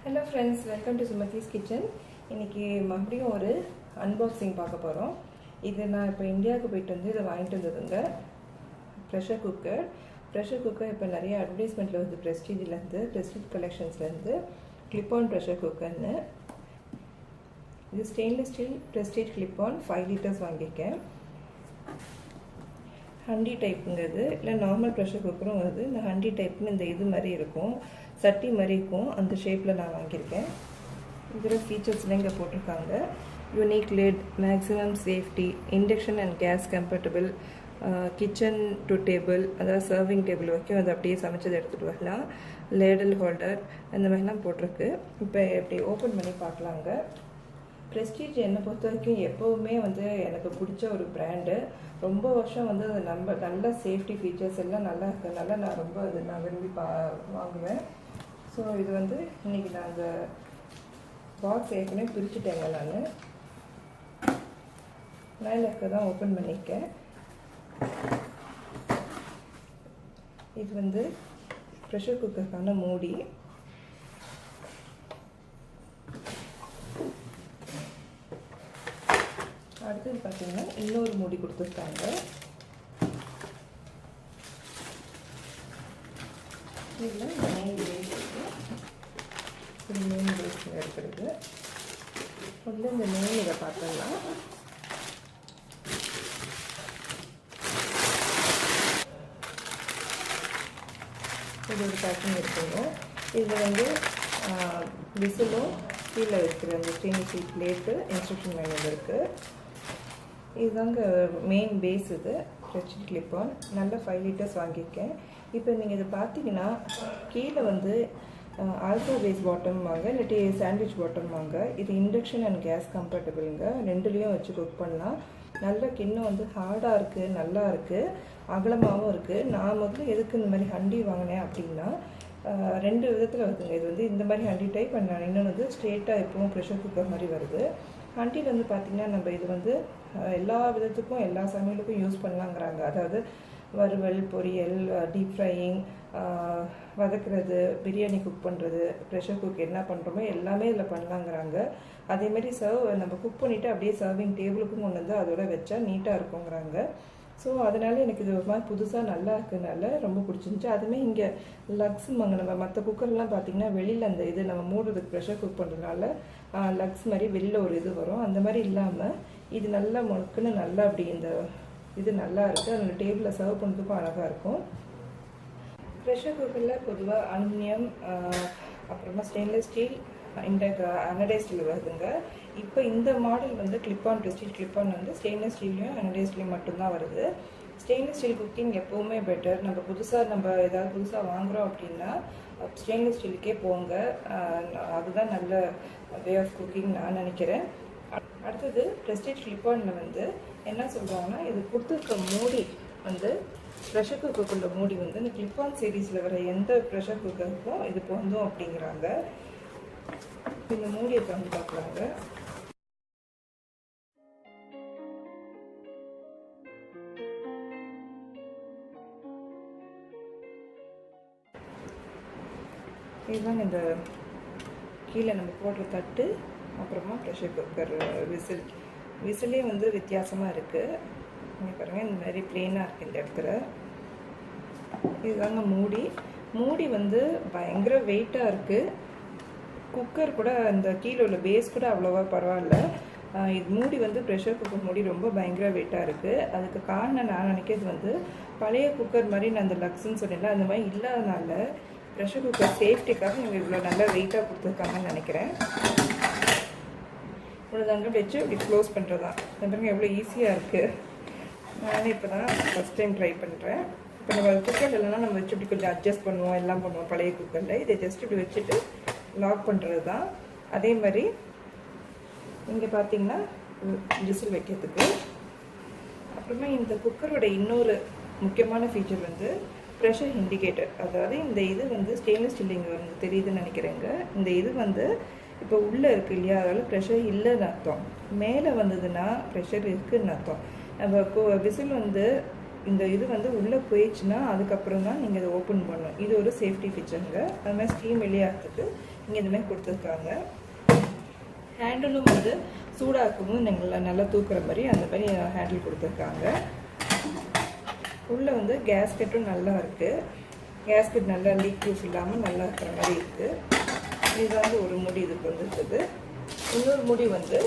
Hello friends, welcome to Sumathi's kitchen. இன்னைக்கு மறுபடியும் ஒரு அன்பாக்சிங் பார்க்க போறோம். இது நான் இப்போ இந்தியாவுக்கு போயிட்டு வந்து இதை வாங்கிட்டு வந்ததுங்க. ப்ரெஷர் குக்கர் இப்போ நிறைய அட்வர்டைஸ்மெண்ட்ல வந்து பிரஸ்டீஜ் கலெக்ஷன்ஸ்ல இருந்து கிளிப் ஆன் ப்ரெஷர் குக்கர்னு. இது stainless steel Prestige clip on 5 litres வாங்கியிருக்கேன். ஹண்டி டைப்புங்கிறது இல்லை நார்மல் ப்ரெஷர் குக்கரும் வருது. இந்த ஹண்டி டைப்னு இந்த இது மாதிரி இருக்கும், சட்டி மாதிரி இருக்கும், அந்த ஷேப்பில் நான் வாங்கியிருக்கேன். இதில் ஃபீச்சர்ஸ்லாம் இங்கே போட்டிருக்காங்க. Unique lid, maximum safety, induction and gas compatible, kitchen to table, அதாவது சர்விங் டேபிள் வரைக்கும் அதை அப்படியே சமைச்சதை எடுத்துகிட்டு வரலாம், லேடல் ஹோல்டர் அந்த மாதிரிலாம் போட்டிருக்கு. இப்போ எப்படி ஓப்பன் பண்ணி பார்க்கலாங்க. ப்ரெஸ்டீஜ் என்னை பொறுத்த வரைக்கும் எப்போவுமே வந்து எனக்கு பிடிச்ச ஒரு பிராண்டு. ரொம்ப வருஷம் வந்து அது நல்ல சேஃப்டி ஃபீச்சர்ஸ் எல்லாம் நல்லா இருக்கிறதுனால நான் ரொம்ப நான் விரும்பி வாங்குவேன். ஸோ இது வந்து இன்றைக்கி நான் அந்த பாக்ஸ் ஏற்கனவே பிரிச்சுட்டேங்க. நான் மேலே இருக்க தான் ஓப்பன் பண்ணியிருக்கேன். இது வந்து ப்ரெஷர் குக்கருக்கான மூடி. அடுத்தது பார்த்தீங்கன்னா இன்னொரு மூடி கொடுத்துருக்காங்க. இதில் மெயின் பேஸ் இருக்கிறது. முதல்ல இந்த மெயின் இதை பார்த்துடலாம். இது ஒரு பேக்கிங் இருக்குங்க. இதில் வந்து விசிலும் கீழே வைக்கிற அந்த stainless steel plate, instruction manual இருக்குது. இதுதாங்க மெயின் பேஸ். இது பிரஸ்டீஜ் கிளிப் ஆன் நல்ல 5 லிட்டர்ஸ் வாங்கியிருக்கேன். இப்போ நீங்கள் இதை பார்த்தீங்கன்னா கீழே வந்து ஆல்ஃபா பேஸ் பாட்டம் வாங்க, இல்லாட்டி சாண்ட்விச் பாட்டம் வாங்க. இது இண்டக்ஷன் அண்ட் கேஸ் கம்பேட்டபிளுங்க, ரெண்டுலேயும் வச்சு குக் பண்ணலாம். நல்ல கிண்ணம் வந்து ஹார்டாக இருக்குது, நல்லா இருக்குது, அகலமாகவும் இருக்குது. நான் முதல்ல எதுக்கு இந்த மாதிரி ஹண்டி வாங்கினேன் அப்படின்னா, 2 விதத்தில் வருதுங்க. இது வந்து இந்த மாதிரி ஹண்டி டைப் பண்ண, இன்னொன்று வந்து ஸ்ட்ரெயிட்டாக எப்பவும் ப்ரெஷர் குக்கர் மாதிரி வருது. ஹண்டியில் வந்து பார்த்திங்கன்னா நம்ம இது வந்து எல்லா விதத்துக்கும் எல்லா சமையலுக்கும் யூஸ் பண்ணலாங்கிறாங்க. அதாவது வறுவல், பொரியல், டீப் ஃப்ரையிங், வதக்குறது, பிரியாணி குக் பண்ணுறது, ப்ரெஷர் குக் என்ன பண்ணுறோமோ எல்லாமே இதில் பண்ணலாங்கிறாங்க. அதேமாரி நம்ம குக் பண்ணிவிட்டு அப்படியே சர்விங் டேபிளுக்கும் கொண்டு வந்து அதோட வச்சா நீட்டாக இருக்குங்கிறாங்க. ஸோ அதனால எனக்கு இது ஒரு மாதிரி புதுசாக நல்லா இருக்குதுனால ரொம்ப பிடிச்சிருந்துச்சி. அதுவுமே இங்கே லக்ஸ் நம்ம மற்ற குக்கர்லாம் பார்த்திங்கன்னா வெளியில் அந்த இது நம்ம மூடுறதுக்கு ப்ரெஷர் குக் பண்ணுறதுனால லக்ஸ் மாதிரி வெளியில் ஒரு இது வரும். அந்த மாதிரி இல்லாமல் இது நல்லா முழுக்குன்னு நல்லா அப்படி இந்த இது நல்லா இருக்குது. அதோட டேபிளில் சர்வ் பண்ணுறதுக்கும் அழகாக இருக்கும். ப்ரெஷர் குக்கரில் பொதுவாக அலுமினியம், அப்புறமா ஸ்டெயின்லெஸ் ஸ்டீல், அனடைஸ்டில் வருதுங்க. இப்போ இந்த மாடல் வந்து clip on prestige clip on வந்து ஸ்டெயின்லெஸ் ஸ்டீல்லையும் அனடைஸ்ட்லையும் மட்டும்தான் வருது. ஸ்டெயின்லெஸ் ஸ்டீல் குக்கிங் எப்போவுமே பெட்டர். நம்ம ஏதாவது புதுசாக வாங்குகிறோம் அப்படின்னா ஸ்டெயின்லெஸ் ஸ்டீலுக்கே போங்க, அதுதான் நல்ல வே ஆஃப் குக்கிங் நான் நினைக்கிறேன். அடுத்தது பிரஸ்டீஜ் கிளிப் ஆனில் வந்து என்ன சொல்கிறாங்கன்னா, இது கொடுத்துருக்க மூடி வந்து ப்ரெஷர் குக்கருக்குள்ள மூடி வந்து இந்த கிளிப் ஆன் சீரீஸில் வர எந்த ப்ரெஷர் குக்கருக்கும் இது பொருந்தும் அப்படிங்கிறாங்க. இந்த மூடியை திறந்து பார்க்கலாங்க. இதுதாங்க இந்த கீழே நம்ம போடுற தட்டு, அப்புறமா ப்ரெஷர் குக்கர் விசிலே வந்து வித்தியாசமாக இருக்குது. இங்கே பாருங்கள், இந்த மாதிரி பிளெயினாக இருக்குது இந்த இடத்துல. இதுதாங்க மூடி வந்து பயங்கர வெயிட்டாக இருக்குது. குக்கர் கூட அந்த கீழே உள்ள பேஸ் கூட அவ்வளோவா பரவாயில்ல. இது மூடி வந்து ப்ரெஷர் குக்கர் மூடி ரொம்ப பயங்கர வெயிட்டாக இருக்குது. அதுக்கு காரணம் நான் நினைக்கிறது வந்து பழைய குக்கர் மாதிரி நான் அந்த லக்ஸ்ன்னு சொன்னேன்ல, அந்த மாதிரி இல்லாதனால ப்ரெஷர் குக்கர் சேஃப்டிக்காக இவங்க இவ்வளோ நல்லா வெயிட்டாக கொடுத்துருக்காங்கன்னு நினைக்கிறேன். இவ்வளோதாங்க வச்சு இப்படி க்ளோஸ் பண்ணுறதான். பாருங்க எவ்வளோ ஈஸியாக இருக்குது. நானே இப்போ தான் ஃபஸ்ட் டைம் ட்ரை பண்ணுறேன். இப்போ நம்ம குக்கர் இல்லைனா நம்ம வச்சு இப்படி கொஞ்சம் அட்ஜஸ்ட் பண்ணுவோம், எல்லாம் பண்ணுவோம் பழைய குக்கரில். இதை ஜஸ்ட் இப்படி வச்சுட்டு லாக் பண்ணுறது தான். அதே மாதிரி இங்கே பார்த்தீங்கன்னா விசில் வைக்கிறதுக்கு. அப்புறமா இந்த குக்கரோட இன்னொரு முக்கியமான ஃபீச்சர் வந்து ப்ரெஷர் இண்டிகேட்டர். அதாவது இந்த இது வந்து ஸ்டெயின்லெஸ் ஸ்டீல் இங்கே வந்து தெரியுதுன்னு நினைக்கிறேங்க. இந்த இது வந்து இப்போ உள்ளே இருக்குது இல்லையா, அதனால் ப்ரெஷர் இல்லைன்னு அர்த்தம். மேலே வந்ததுன்னா ப்ரெஷர் இருக்குதுன்னு அர்த்தம். நம்ம விசில் வந்து இந்த இது வந்து உள்ளே போயிடுச்சுன்னா அதுக்கப்புறம் தான் நீங்கள் இதை ஓப்பன் பண்ணணும். இது ஒரு சேஃப்டி ஃபீச்சருங்க. அது மாதிரி ஸ்டீம் வெளியாகிறதுக்கு இங்கே இந்த மாதிரி கொடுத்துருக்காங்க. ஹேண்டிலும் வந்து சூடாக இருக்கும்போது நீங்கள் நல்லா தூக்குற மாதிரி அந்த மாதிரி ஹேண்டில் கொடுத்துருக்காங்க. உள்ளே வந்து கேஸ்கெட்டும் நல்லா இருக்குது. கேஸ்கெட் நல்லா லீக் ப்ரூஃப் இல்லாமல் நல்லா இருக்கிற மாதிரி இருக்குது. இது வந்து ஒரு முடி இதுக்கு வந்துருக்குது. இன்னொரு முடி வந்து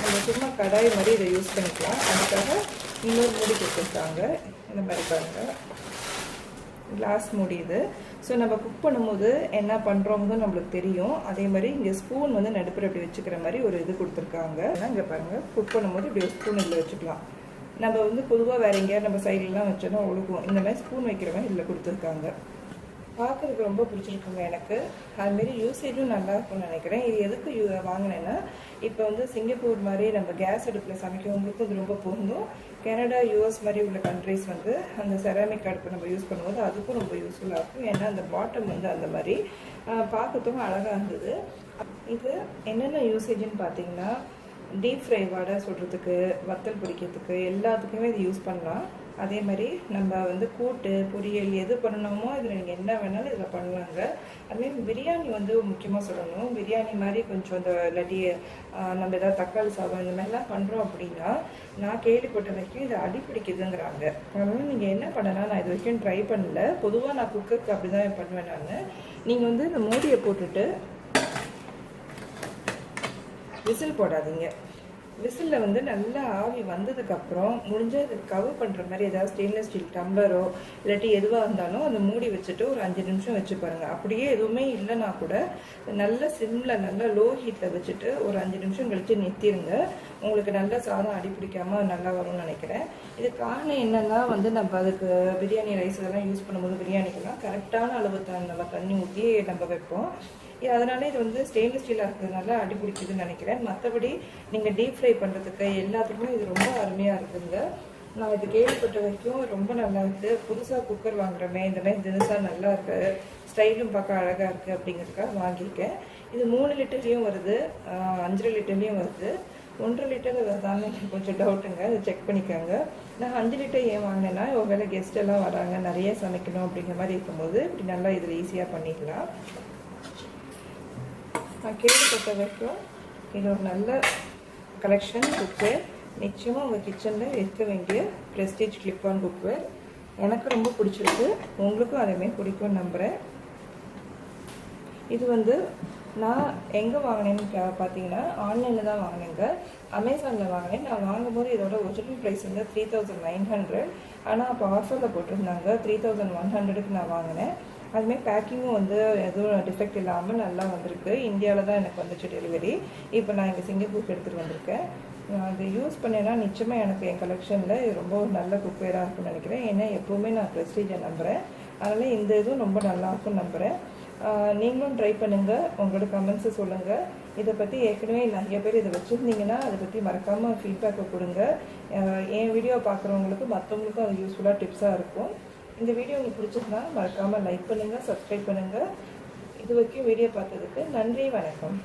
நம்ம சும்மா கடாய் மாதிரி இதை யூஸ் பண்ணிக்கலாம். அதுக்காக இன்னொரு முடி கொடுத்துருக்காங்க. இந்த மாதிரி பாருங்கள், கிளாஸ் மூடி இது. ஸோ நம்ம குக் பண்ணும்போது என்ன பண்ணுறோம்னு நம்மளுக்கு தெரியும். அதே மாதிரி இங்கே ஸ்பூன் வந்து நடுப்புற இப்படி வச்சுக்கிற மாதிரி ஒரு இது கொடுத்துருக்காங்க. இங்கே பாருங்கள், குக் பண்ணும்போது இப்படி ஒரு ஸ்பூன் இதில் வச்சுக்கலாம். நம்ம வந்து பொதுவாக வேறு எங்கேயாவது நம்ம சைட்லலாம் வச்சோன்னா ஒழுகும். இந்த மாதிரி ஸ்பூன் வைக்கிற மாதிரி இதில் கொடுத்துருக்காங்க. பார்க்குறதுக்கு ரொம்ப பிடிச்சிருக்குங்க எனக்கு. அதுமாரி யூசேஜும் நல்லா இருக்கும்னு நினைக்கிறேன். இது எதுக்கு வாங்கினேன்னா, இப்போ வந்து சிங்கப்பூர் மாதிரி நம்ம கேஸ் அடுப்பில் சமைக்கிறவங்களுக்கும் இது ரொம்ப பொருந்தும். கனடா யூஎஸ் மாதிரி உள்ள கண்ட்ரிஸ் வந்து அந்த செராமிக் அடுப்பு நம்ம யூஸ் பண்ணும்போது அதுக்கும் ரொம்ப யூஸ்ஃபுல்லாக இருக்கும். ஏன்னா அந்த பாட்டம் வந்து அந்த மாதிரி பார்க்கறதுக்கும் அழகாக இருந்தது. இது என்னென்ன யூசேஜ்னு பார்த்தீங்கன்னா, டீப் ஃப்ரை வடை சுடுறதுக்கு, வத்தல் பிடிக்கிறதுக்கு எல்லாத்துக்குமே இது யூஸ் பண்ணலாம். அதே மாதிரி நம்ம வந்து கூட்டு பொரியல் எது பண்ணணுமோ இதில் நீங்கள் என்ன வேணாலும் இதில் பண்ணலாங்க. அதுமாரி பிரியாணி வந்து முக்கியமாக சொல்லணும். பிரியாணி மாதிரி கொஞ்சம் இந்த இல்லாட்டி நம்ம ஏதாவது தக்காளி சாதம் இந்த மாதிரிலாம் பண்ணுறோம் அப்படின்னா, நான் கேள்விப்பட்ட வரைக்கும் இது அடி பிடிக்குதுங்கிறாங்க. அதனால் நீங்கள் என்ன பண்ணலாம், நான் இது வரைக்கும் ட்ரை பண்ணல. பொதுவாக நான் குக்கருக்கு அப்படி தான் பண்ணுவேன் நான். நீங்கள் வந்து இந்த மூடியை போட்டுட்டு விசில் போடாதீங்க. விசிலில் வந்து நல்லா ஆவி வந்ததுக்கப்புறம் முடிஞ்சால் இது கவர் பண்ணுற மாதிரி ஏதாவது ஸ்டெயின்லெஸ் ஸ்டீல் டம்ளரோ இல்லாட்டி எதுவாக இருந்தாலும் அந்த மூடி வச்சுட்டு ஒரு 5 நிமிஷம் வச்சு பாருங்கள். அப்படியே எதுவுமே இல்லைன்னா கூட நல்ல சிம்மில் நல்லா லோ ஹீட்டில் வச்சுட்டு ஒரு 5 நிமிஷம் கழித்து நிறுத்திடுங்க. உங்களுக்கு நல்ல சாதம் அடி பிடிக்காமல் நல்லா வரும்னு நினைக்கிறேன். இது காரணம் என்னென்னா வந்து நம்ம அதுக்கு பிரியாணி ரைஸ் இதெல்லாம் யூஸ் பண்ணும்போது பிரியாணிக்கெல்லாம் கரெக்டான அளவு நம்ம தண்ணி ஊற்றி நம்ம வைப்போம். அதனால இது வந்து ஸ்டெயின்லெஸ் ஸ்டீலாக இருக்கிறதுனால அடி பிடிக்குதுன்னு நினைக்கிறேன். மற்றபடி நீங்கள் டீப் ஃப்ரை பண்ணுறதுக்கு எல்லாத்துக்குமே இது ரொம்ப அருமையாக இருக்குதுங்க. நான் இது கேள்விப்பட்ட வரைக்கும் ரொம்ப நல்லா இருக்குது. புதுசாக குக்கர் வாங்குறோமே, இந்த மாதிரி தினசாக நல்லா இருக்குது, ஸ்டைலும் பார்க்க அழகாக இருக்குது அப்படிங்கிறதுக்காக வாங்கியிருக்கேன். இது 3 லிட்டர்லேயும் வருது, 5 லிட்டர்லேயும் வருது. 1.5 லிட்டர் வருதான்னு கொஞ்சம் டவுட்டுங்க, அதை செக் பண்ணிக்கோங்க. நான் 5 லிட்டர் ஏன் வாங்கினேன்னா, ஒருவேளை கெஸ்ட் எல்லாம் வராங்க, நிறைய சமைக்கணும் அப்படிங்கிற மாதிரி இருக்கும்போது இப்படி நல்லா இதில் ஈஸியாக பண்ணிக்கலாம். நான் கேள்விப்பட்ட வரைக்கும் இது ஒரு நல்ல கலெக்ஷன் குக்வேர். நிச்சயமாக உங்கள் கிச்சனில் இருக்க வேண்டிய ப்ரெஸ்டீஜ் கிளிப் ஆன் குக்வேர். எனக்கு ரொம்ப பிடிச்சிருக்கு, உங்களுக்கும் அதேமாதிரி பிடிக்கும்னு நம்புகிறேன். இது வந்து நான் எங்கே வாங்கினேன்னு பார்த்தீங்கன்னா, ஆன்லைனில் தான் வாங்கினேங்க. அமேசானில் வாங்கினேன். நான் வாங்கும்போது இதோட ஒரிஜினல் ப்ரைஸ் வந்து 3900. ஆனால் அப்போ ஆஃபரில் போட்டிருந்தாங்க 3100க்கு நான் வாங்கினேன். அதுமாதிரி பேக்கிங்கும் வந்து எதுவும் டிஃபெக்ட் இல்லாமல் நல்லா வந்திருக்கு. இந்தியாவில் தான் எனக்கு வந்துச்சு டெலிவரி. இப்போ நான் இங்கே சிங்கப்பூருக்கு எடுத்துகிட்டு வந்திருக்கேன். நான் அதை யூஸ் பண்ணேன்னா நிச்சயமாக எனக்கு என் கலெக்ஷனில் இது ரொம்ப நல்ல குக்வேராக இருக்கும்னு நினைக்கிறேன். ஏன்னா எப்போவுமே நான் ப்ரெஸ்டீஜை நம்புகிறேன். அதனால் இந்த இதுவும் ரொம்ப நல்லாயிருக்கும்னு நம்புகிறேன். நீங்களும் ட்ரை பண்ணுங்கள், உங்களோட கமெண்ட்ஸை சொல்லுங்கள். இதை பற்றி ஏற்கனவே நிறைய பேர் இதை வச்சுருந்தீங்கன்னா அதை பற்றி மறக்காமல் ஃபீட்பேக்கை கொடுங்க. என் வீடியோ பார்க்குறவங்களுக்கு மற்றவங்களுக்கும் அது யூஸ்ஃபுல்லாக டிப்ஸாக இருக்கும். இந்த வீடியோ உங்களுக்கு பிடிச்சிருந்தா மறக்காமல் லைக் பண்ணுங்கள், சப்ஸ்கிரைப் பண்ணுங்கள். இது வரைக்கும் வீடியோ பார்த்ததுக்கு நன்றி, வணக்கம்.